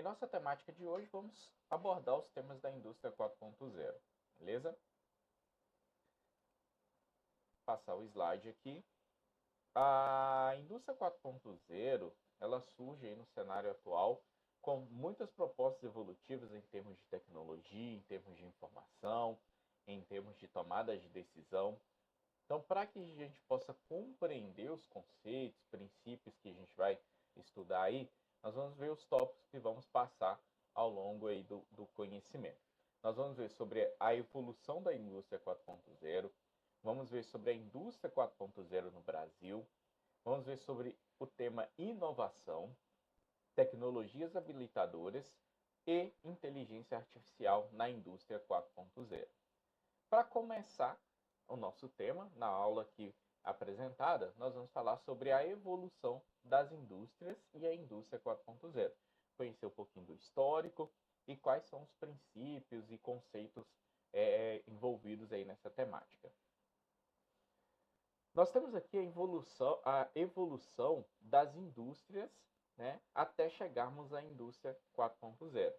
Em nossa temática de hoje, vamos abordar os temas da indústria 4.0, beleza? Passar o slide aqui. A indústria 4.0, ela surge aí no cenário atual com muitas propostas evolutivas em termos de tecnologia, em termos de informação, em termos de tomada de decisão. Então, para que a gente possa compreender os conceitos, princípios que a gente vai estudar aí, nós vamos ver os tópicos que vamos passar ao longo aí do conhecimento. Nós vamos ver sobre a evolução da indústria 4.0, vamos ver sobre a indústria 4.0 no Brasil, vamos ver sobre o tema inovação, tecnologias habilitadoras e inteligência artificial na indústria 4.0. Para começar o nosso tema, na aula aqui apresentada, nós vamos falar sobre a evolução das indústrias e a indústria 4.0. Conhecer um pouquinho do histórico e quais são os princípios e conceitos envolvidos aí nessa temática. Nós temos aqui a evolução das indústrias, né, até chegarmos à indústria 4.0.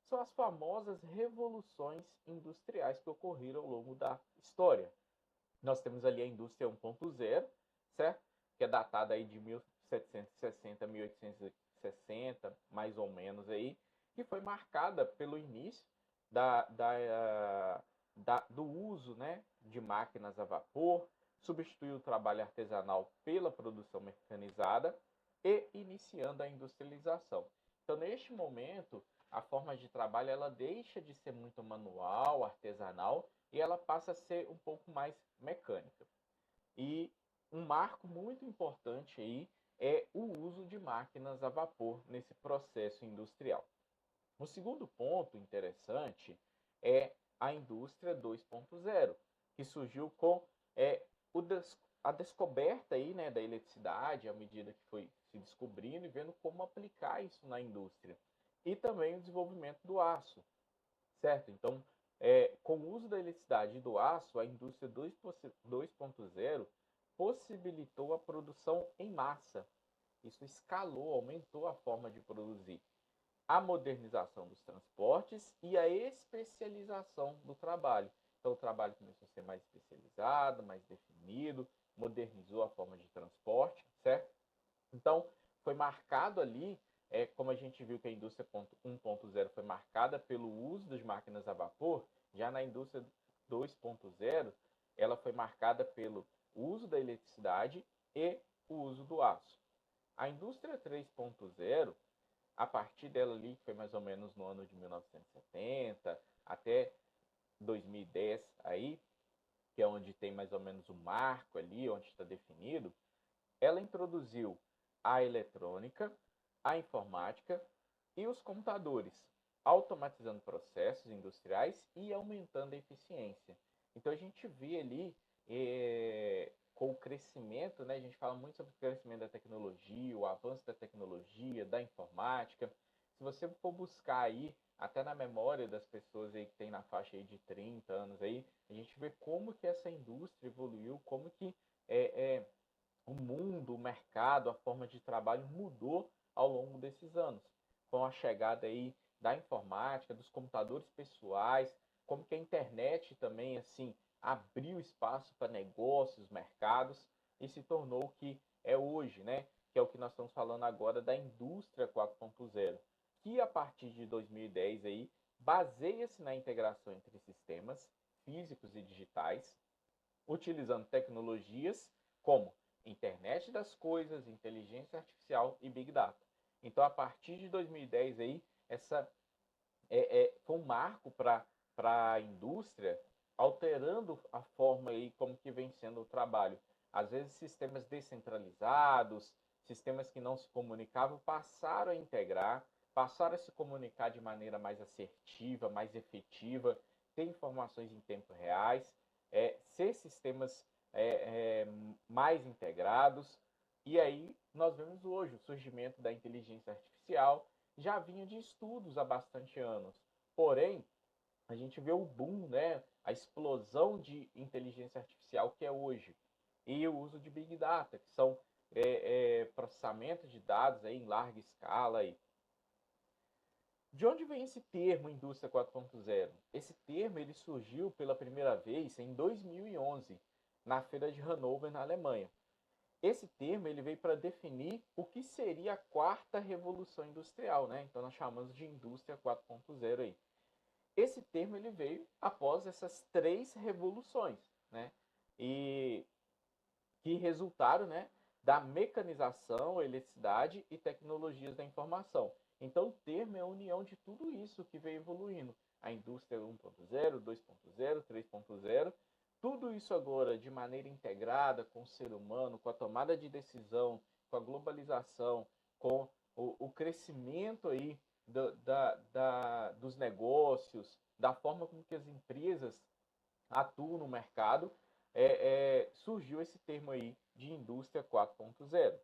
São as famosas revoluções industriais que ocorreram ao longo da história. Nós temos ali a indústria 1.0, certo? Que é datada aí de 1760 a 1860, mais ou menos aí, que foi marcada pelo início do uso, né, de máquinas a vapor, substituiu o trabalho artesanal pela produção mecanizada e iniciando a industrialização. Então, neste momento, a forma de trabalho ela deixa de ser muito manual, artesanal, e ela passa a ser um pouco mais mecânica. E um marco muito importante aí é o uso de máquinas a vapor nesse processo industrial. O segundo ponto interessante é a indústria 2.0, que surgiu com a descoberta aí, né, da eletricidade, à medida que foi se descobrindo e vendo como aplicar isso na indústria. E também o desenvolvimento do aço, certo? Então, com o uso da eletricidade e do aço, a indústria 2.0 possibilitou a produção em massa. Isso escalou, aumentou a forma de produzir. A modernização dos transportes e a especialização do trabalho. Então, o trabalho começou a ser mais especializado, mais definido, modernizou a forma de transporte, certo? Então, foi marcado ali, como a gente viu que a indústria 1.0 foi marcada pelo uso das máquinas a vapor, já na indústria 2.0, ela foi marcada pelo uso da eletricidade e o uso do aço. A indústria 3.0, a partir dela ali, que foi mais ou menos no ano de 1970 até 2010 aí, que é onde tem mais ou menos o marco ali, onde está definido, ela introduziu a eletrônica, a informática e os computadores, automatizando processos industriais e aumentando a eficiência. Então a gente vê ali com o crescimento, né, a gente fala muito sobre o crescimento da tecnologia, o avanço da tecnologia, da informática. Se você for buscar aí, até na memória das pessoas aí que tem na faixa aí de 30 anos aí, a gente vê como que essa indústria evoluiu, como que o mundo, o mercado, a forma de trabalho mudou ao longo desses anos, com a chegada aí da informática, dos computadores pessoais, como que a internet também assim abriu espaço para negócios, mercados e se tornou o que é hoje, né? Que é o que nós estamos falando agora da indústria 4.0, que a partir de 2010 aí baseia-se na integração entre sistemas físicos e digitais, utilizando tecnologias como internet das coisas, inteligência artificial e big data. Então, a partir de 2010 aí, essa foi um marco para a indústria, alterando a forma aí como que vem sendo o trabalho. Às vezes, sistemas descentralizados, sistemas que não se comunicavam, passaram a integrar, passaram a se comunicar de maneira mais assertiva, mais efetiva, ter informações em tempo reais, ser sistemas mais integrados. E aí nós vemos hoje o surgimento da inteligência artificial, já vinha de estudos há bastante anos. Porém, a gente vê o boom, né, a explosão de inteligência artificial que é hoje. E o uso de Big Data, que são processamento de dados aí em larga escala. Aí. De onde vem esse termo Indústria 4.0? Esse termo ele surgiu pela primeira vez em 2011, na Feira de Hannover, na Alemanha. Esse termo ele veio para definir o que seria a quarta revolução industrial, né? Então nós chamamos de Indústria 4.0 aí. Esse termo ele veio após essas três revoluções, né? E que resultaram, né, da mecanização, eletricidade e tecnologias da informação. Então, o termo é a união de tudo isso que veio evoluindo. A indústria 1.0, 2.0, 3.0, tudo isso agora de maneira integrada com o ser humano, com a tomada de decisão, com a globalização, com o crescimento aí dos negócios, da forma como que as empresas atuam no mercado, surgiu esse termo aí de indústria 4.0.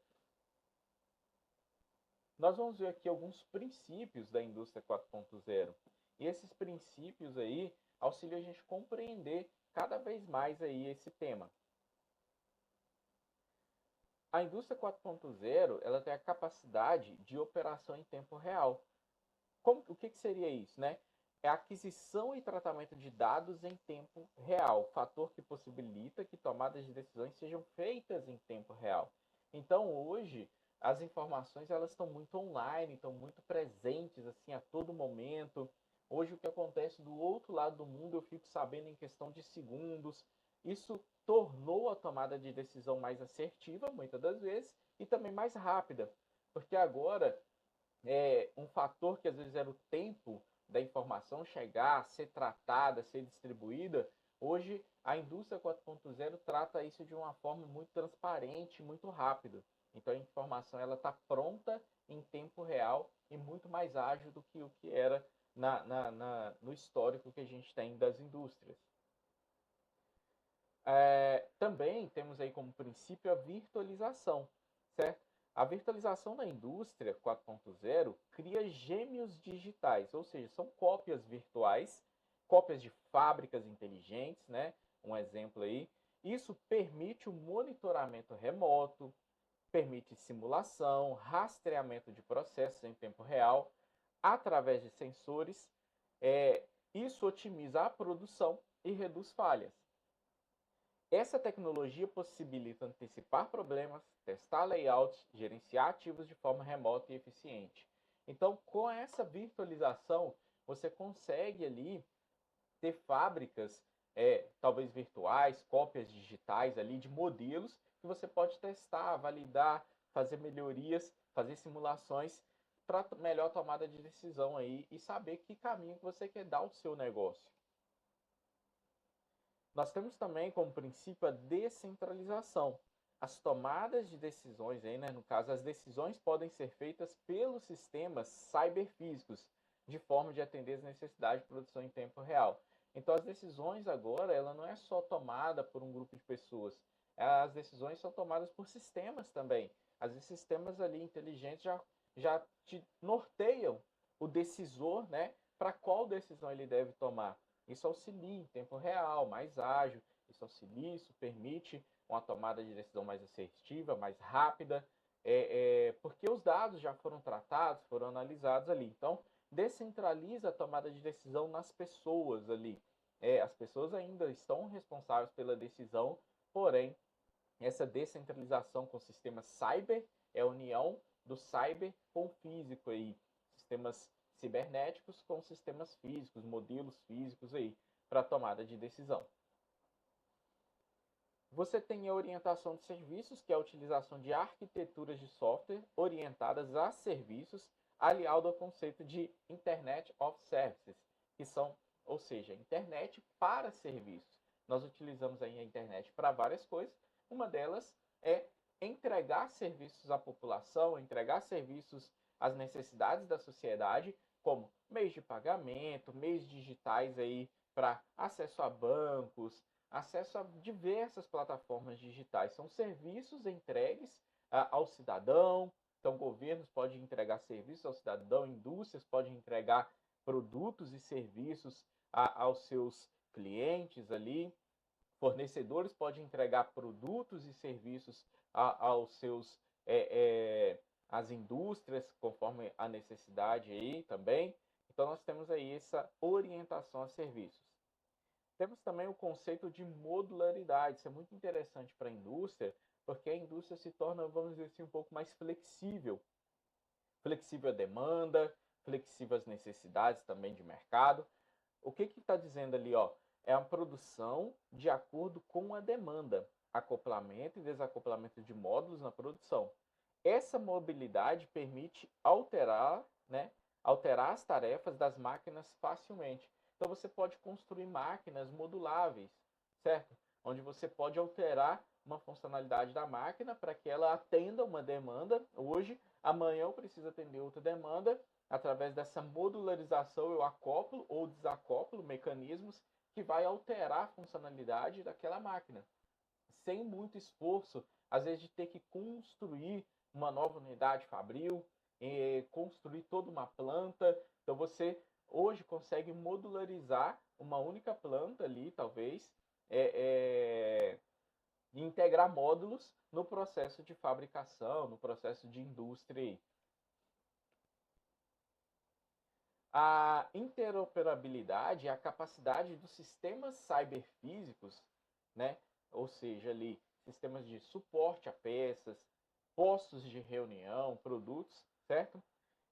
Nós vamos ver aqui alguns princípios da indústria 4.0. E esses princípios aí auxiliam a gente a compreender cada vez mais aí esse tema. A indústria 4.0 ela tem a capacidade de operação em tempo real. O que seria isso, né? É a aquisição e tratamento de dados em tempo real, fator que possibilita que tomadas de decisões sejam feitas em tempo real. Então, hoje, as informações elas estão muito online, estão muito presentes assim a todo momento. Hoje, o que acontece do outro lado do mundo, eu fico sabendo em questão de segundos. Isso tornou a tomada de decisão mais assertiva, muitas das vezes, e também mais rápida, porque agora um fator que às vezes era o tempo da informação chegar, ser tratada, ser distribuída, hoje a indústria 4.0 trata isso de uma forma muito transparente, muito rápida. Então a informação ela está pronta em tempo real e muito mais ágil do que o que era no histórico que a gente tem das indústrias. Também temos aí como princípio a virtualização, certo? A virtualização da indústria 4.0 cria gêmeos digitais, ou seja, são cópias virtuais, cópias de fábricas inteligentes, né? Um exemplo aí. Isso permite o monitoramento remoto, permite simulação, rastreamento de processos em tempo real, através de sensores. Isso otimiza a produção e reduz falhas. Essa tecnologia possibilita antecipar problemas, testar layouts, gerenciar ativos de forma remota e eficiente. Então, com essa virtualização, você consegue ali ter fábricas, talvez virtuais, cópias digitais ali de modelos que você pode testar, validar, fazer melhorias, fazer simulações para melhor tomada de decisão aí e saber que caminho que você quer dar ao seu negócio. Nós temos também como princípio a descentralização. As tomadas de decisões, aí, né, no caso, as decisões podem ser feitas pelos sistemas cyberfísicos, de forma de atender as necessidades de produção em tempo real. Então, as decisões agora, ela não é só tomada por um grupo de pessoas, as decisões são tomadas por sistemas também. Às vezes, sistemas ali inteligentes já te norteiam o decisor, né, para qual decisão ele deve tomar. Isso auxilia em tempo real, mais ágil, isso auxilia, isso permite uma tomada de decisão mais assertiva, mais rápida, porque os dados já foram tratados, foram analisados ali. Então, descentraliza a tomada de decisão nas pessoas ali. As pessoas ainda estão responsáveis pela decisão, porém, essa descentralização com sistemas cyber é a união do cyber com o físico aí, sistemas cibernéticos com sistemas físicos, modelos físicos aí para tomada de decisão. Você tem a orientação de serviços, que é a utilização de arquiteturas de software orientadas a serviços, aliado ao conceito de Internet of Services, que são, ou seja, internet para serviços. Nós utilizamos aí a internet para várias coisas, uma delas é entregar serviços à população, entregar serviços às necessidades da sociedade, como meios de pagamento, meios digitais aí para acesso a bancos, acesso a diversas plataformas digitais. São serviços entregues ao cidadão. Então, governos podem entregar serviços ao cidadão, indústrias podem entregar produtos e serviços aos seus clientes ali, fornecedores podem entregar produtos e serviços aos seus as indústrias conforme a necessidade aí também. Então, nós temos aí essa orientação a serviços. Temos também o conceito de modularidade. Isso é muito interessante para a indústria, porque a indústria se torna, vamos dizer assim, um pouco mais flexível. Flexível à demanda, flexível às necessidades também de mercado. O que está dizendo ali? Ó, é a produção de acordo com a demanda, acoplamento e desacoplamento de módulos na produção. Essa mobilidade permite alterar, né, alterar as tarefas das máquinas facilmente. Então você pode construir máquinas moduláveis, certo? Onde você pode alterar uma funcionalidade da máquina para que ela atenda uma demanda hoje, amanhã eu preciso atender outra demanda. Através dessa modularização eu acoplo ou desacoplo mecanismos que vai alterar a funcionalidade daquela máquina, sem muito esforço, às vezes de ter que construir uma nova unidade fabril, construir toda uma planta. Então você hoje consegue modularizar uma única planta ali, talvez, e integrar módulos no processo de fabricação, no processo de indústria. A interoperabilidade é a capacidade dos sistemas cyberfísicos, né? Ou seja, ali, sistemas de suporte a peças, postos de reunião, produtos, certo?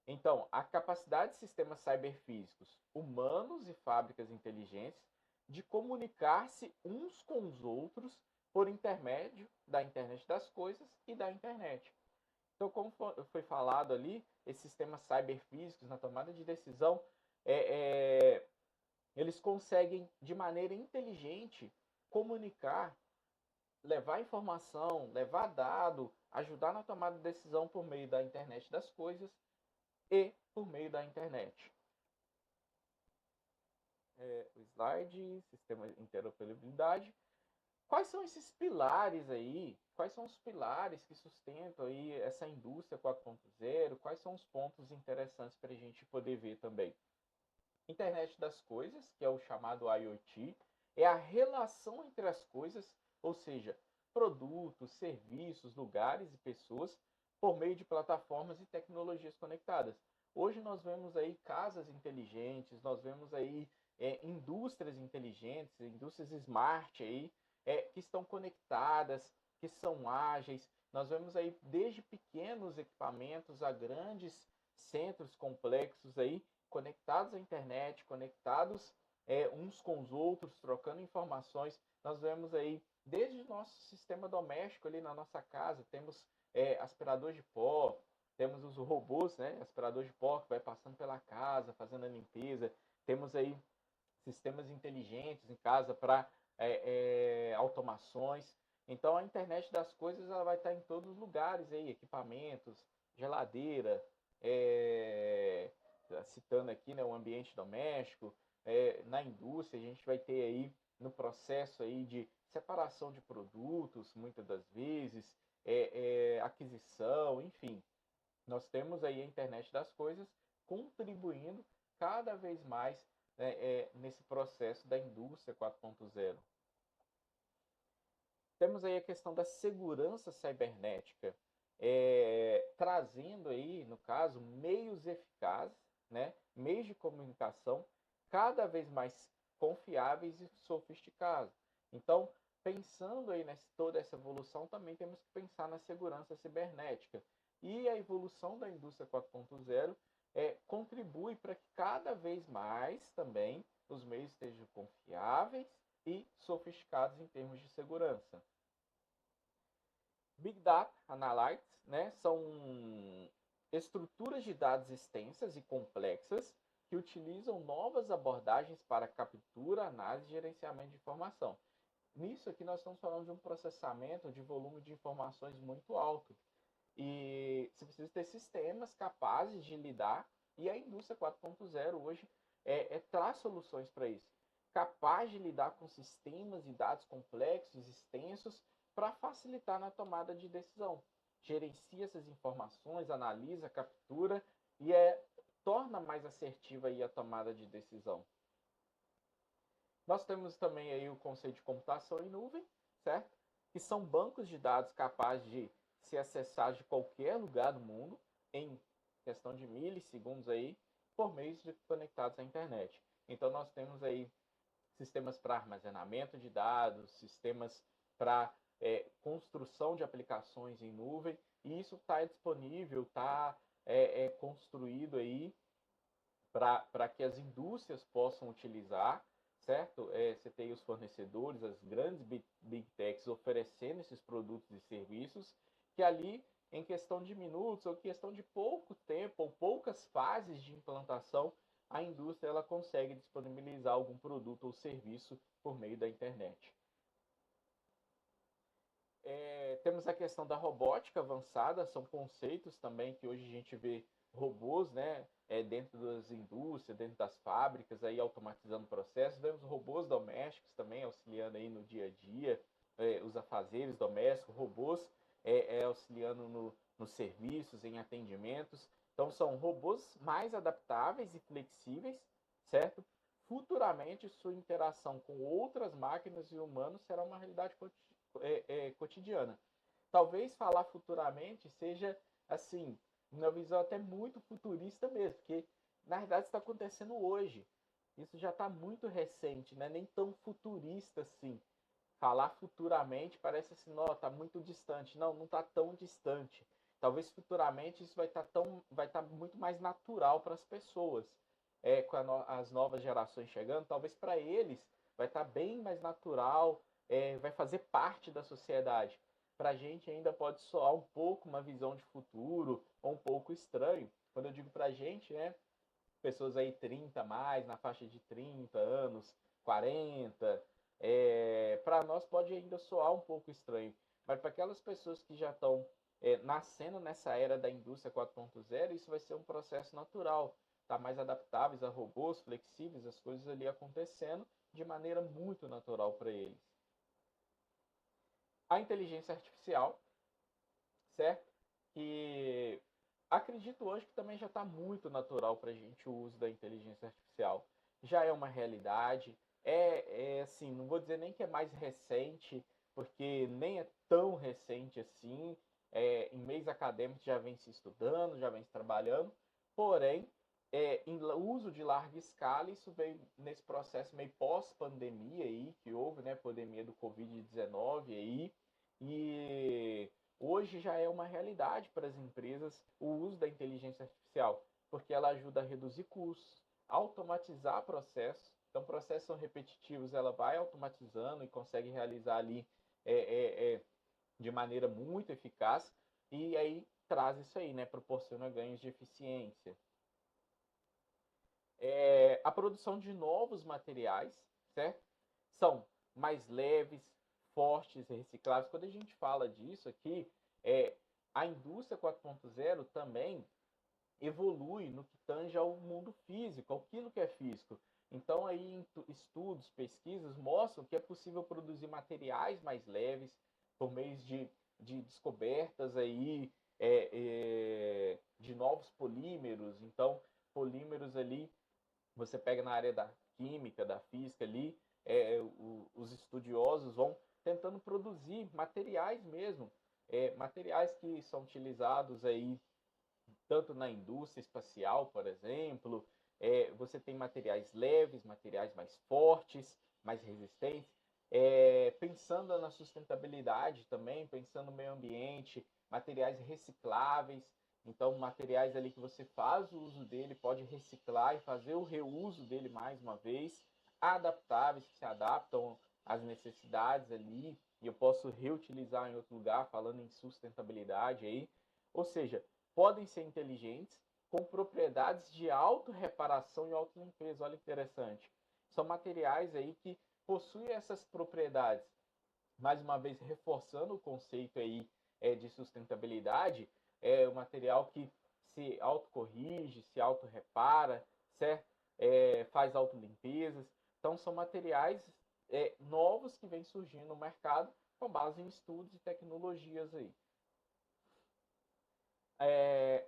Então, a capacidade de sistemas cyberfísicos, humanos e fábricas inteligentes, de comunicar-se uns com os outros por intermédio da internet das coisas e da internet. Então, como foi falado ali, esses sistemas cyberfísicos na tomada de decisão, eles conseguem, de maneira inteligente, comunicar, levar informação, levar dado, ajudar na tomada de decisão por meio da internet das coisas e por meio da internet. O slide, sistema de interoperabilidade. Quais são esses pilares aí? Quais são os pilares que sustentam aí essa indústria 4.0? Quais são os pontos interessantes para a gente poder ver também? Internet das coisas, que é o chamado IoT, é a relação entre as coisas, ou seja, produtos, serviços, lugares e pessoas, por meio de plataformas e tecnologias conectadas. Hoje nós vemos aí casas inteligentes, nós vemos aí indústrias inteligentes, indústrias smart aí, que estão conectadas, que são ágeis. Nós vemos aí desde pequenos equipamentos a grandes centros complexos aí, conectados à internet, conectados uns com os outros, trocando informações. Nós vemos aí, desde o nosso sistema doméstico ali na nossa casa, temos aspirador de pó, temos os robôs, né, aspirador de pó que vai passando pela casa, fazendo a limpeza. Temos aí sistemas inteligentes em casa para automações. Então a internet das coisas ela vai estar em todos os lugares aí, equipamentos, geladeira, citando aqui, né, o ambiente doméstico, na indústria a gente vai ter aí no processo aí de separação de produtos, muitas das vezes, aquisição, enfim. Nós temos aí a internet das coisas contribuindo cada vez mais nesse processo da indústria 4.0. Temos aí a questão da segurança cibernética, trazendo aí, no caso, meios eficazes, né, meios de comunicação cada vez mais confiáveis e sofisticados. Então, pensando aí nessa toda essa evolução, também temos que pensar na segurança cibernética. E a evolução da indústria 4.0 contribui para que cada vez mais também os meios estejam confiáveis e sofisticados em termos de segurança. Big Data Analytics, né, são estruturas de dados extensas e complexas que utilizam novas abordagens para captura, análise e gerenciamento de informação. Nisso aqui nós estamos falando de um processamento de volume de informações muito alto. E você precisa ter sistemas capazes de lidar, e a indústria 4.0 hoje traz soluções para isso. Capaz de lidar com sistemas e dados complexos, extensos, para facilitar na tomada de decisão. Gerencia essas informações, analisa, captura e torna mais assertiva aí a tomada de decisão. Nós temos também aí o conceito de computação em nuvem, certo? Que são bancos de dados capazes de se acessar de qualquer lugar do mundo em questão de milissegundos aí, por meios de conectados à internet. Então nós temos aí sistemas para armazenamento de dados, sistemas para construção de aplicações em nuvem, e isso está disponível, está construído aí para que as indústrias possam utilizar, certo? Você tem os fornecedores, as grandes big techs oferecendo esses produtos e serviços, que ali, em questão de minutos, ou questão de pouco tempo, ou poucas fases de implantação, a indústria ela consegue disponibilizar algum produto ou serviço por meio da internet. Temos a questão da robótica avançada, são conceitos também que hoje a gente vê robôs, né, dentro das indústrias, dentro das fábricas, aí automatizando processos. Vemos robôs domésticos também auxiliando aí no dia a dia, os afazeres domésticos, robôs auxiliando nos serviços, em atendimentos. Então são robôs mais adaptáveis e flexíveis, certo? Futuramente sua interação com outras máquinas e humanos será uma realidade cotidiana. Talvez falar futuramente seja assim, uma visão até muito futurista mesmo, porque na verdade está acontecendo hoje. Isso já está muito recente, não é nem tão futurista assim. Falar futuramente parece assim, não, está muito distante. Não, não está tão distante. Talvez futuramente isso vai estar muito mais natural para as pessoas. Com as novas gerações chegando, talvez para eles vai estar bem mais natural, vai fazer parte da sociedade. Para a gente ainda pode soar um pouco uma visão de futuro, ou um pouco estranho. Quando eu digo para a gente, né, pessoas aí 30 mais, na faixa de 30 anos, 40, para nós pode ainda soar um pouco estranho. Mas para aquelas pessoas que já estão nascendo nessa era da indústria 4.0, isso vai ser um processo natural. Tá mais adaptáveis a robôs, flexíveis, as coisas ali acontecendo de maneira muito natural para eles. A inteligência artificial, certo? Que acredito hoje que também já está muito natural para a gente o uso da inteligência artificial. Já é uma realidade. Assim, não vou dizer nem que é mais recente, porque nem é tão recente assim. Em meios acadêmicos já vem se estudando, já vem se trabalhando. Porém, em uso de larga escala, isso veio nesse processo meio pós-pandemia aí, que houve, né, pandemia do Covid-19 aí, e hoje já é uma realidade para as empresas o uso da inteligência artificial, porque ela ajuda a reduzir custos, automatizar processos. Então, processos são repetitivos, ela vai automatizando e consegue realizar ali de maneira muito eficaz, e aí traz isso aí, né, proporciona ganhos de eficiência. A produção de novos materiais, certo? São mais leves, fortes, recicláveis. Quando a gente fala disso aqui, a indústria 4.0 também evolui no que tange ao mundo físico, aquilo que é físico. Então, aí, estudos, pesquisas mostram que é possível produzir materiais mais leves por meio de descobertas aí, de novos polímeros. Então, polímeros ali você pega na área da química, da física ali, os estudiosos vão tentando produzir materiais mesmo, materiais que são utilizados aí tanto na indústria espacial, por exemplo, você tem materiais leves, materiais mais fortes, mais resistentes, pensando na sustentabilidade também, pensando no meio ambiente, materiais recicláveis, então materiais ali que você faz o uso dele, pode reciclar e fazer o reuso dele mais uma vez, adaptáveis que se adaptam às necessidades ali, e eu posso reutilizar em outro lugar, falando em sustentabilidade aí, ou seja, podem ser inteligentes, com propriedades de autorreparação e autolimpeza. Olha que interessante. São materiais aí que possuem essas propriedades. Mais uma vez, reforçando o conceito aí de sustentabilidade, é um material que se autocorrige, se autorrepara, certo? Faz autolimpezas. Então, são materiais novos que vêm surgindo no mercado com base em estudos e tecnologias aí.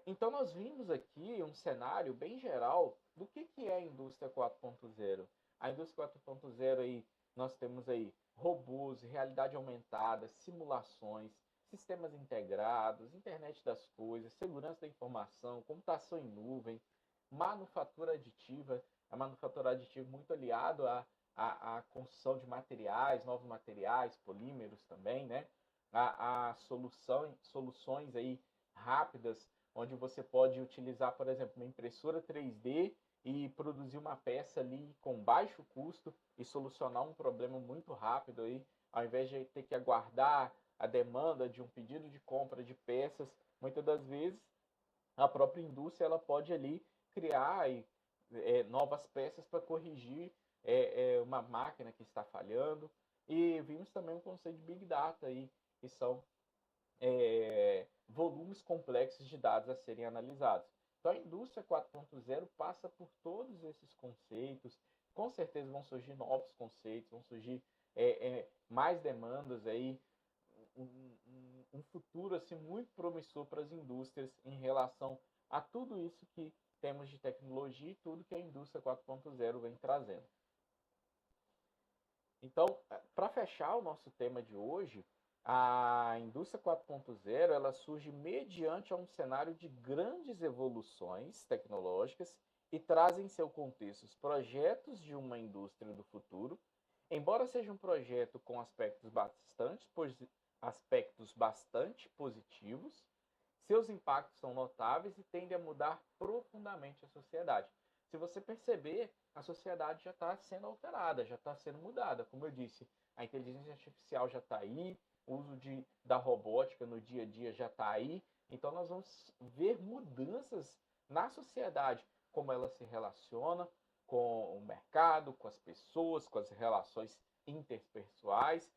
Então, nós vimos aqui um cenário bem geral do que é a indústria 4.0. A indústria 4.0 aí, nós temos aí robôs, realidade aumentada, simulações, sistemas integrados, internet das coisas, segurança da informação, computação em nuvem, manufatura aditiva. A manufatura aditiva muito aliado à construção de materiais, novos materiais, polímeros também, né? A soluções aí rápidas, onde você pode utilizar, por exemplo, uma impressora 3D e produzir uma peça ali com baixo custo e solucionar um problema muito rápido aí, ao invés de ter que aguardar a demanda de um pedido de compra de peças, muitas das vezes a própria indústria ela pode ali criar novas peças para corrigir uma máquina que está falhando. E vimos também o conceito de Big Data aí, que são volumes complexos de dados a serem analisados. Então a indústria 4.0 passa por todos esses conceitos, com certeza vão surgir novos conceitos, vão surgir mais demandas aí, um futuro assim muito promissor para as indústrias em relação a tudo isso que temos de tecnologia e tudo que a indústria 4.0 vem trazendo. Então, para fechar o nosso tema de hoje, a indústria 4.0 ela surge mediante um cenário de grandes evoluções tecnológicas e traz em seu contexto os projetos de uma indústria do futuro. Embora seja um projeto com aspectos bastante positivos, seus impactos são notáveis e tendem a mudar profundamente a sociedade. Se você perceber, a sociedade já está sendo alterada, já está sendo mudada. Como eu disse, a inteligência artificial já está aí, o uso da robótica no dia a dia já está aí. Então, nós vamos ver mudanças na sociedade, como ela se relaciona com o mercado, com as pessoas, com as relações interpessoais.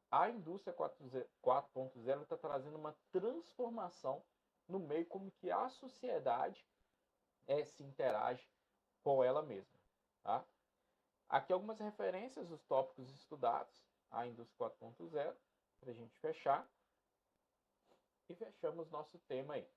A indústria 4.0 está trazendo uma transformação no meio como que a sociedade se interage com ela mesma. Tá? Aqui algumas referências dos tópicos estudados, a indústria 4.0, para a gente fechar. E fechamos nosso tema aí.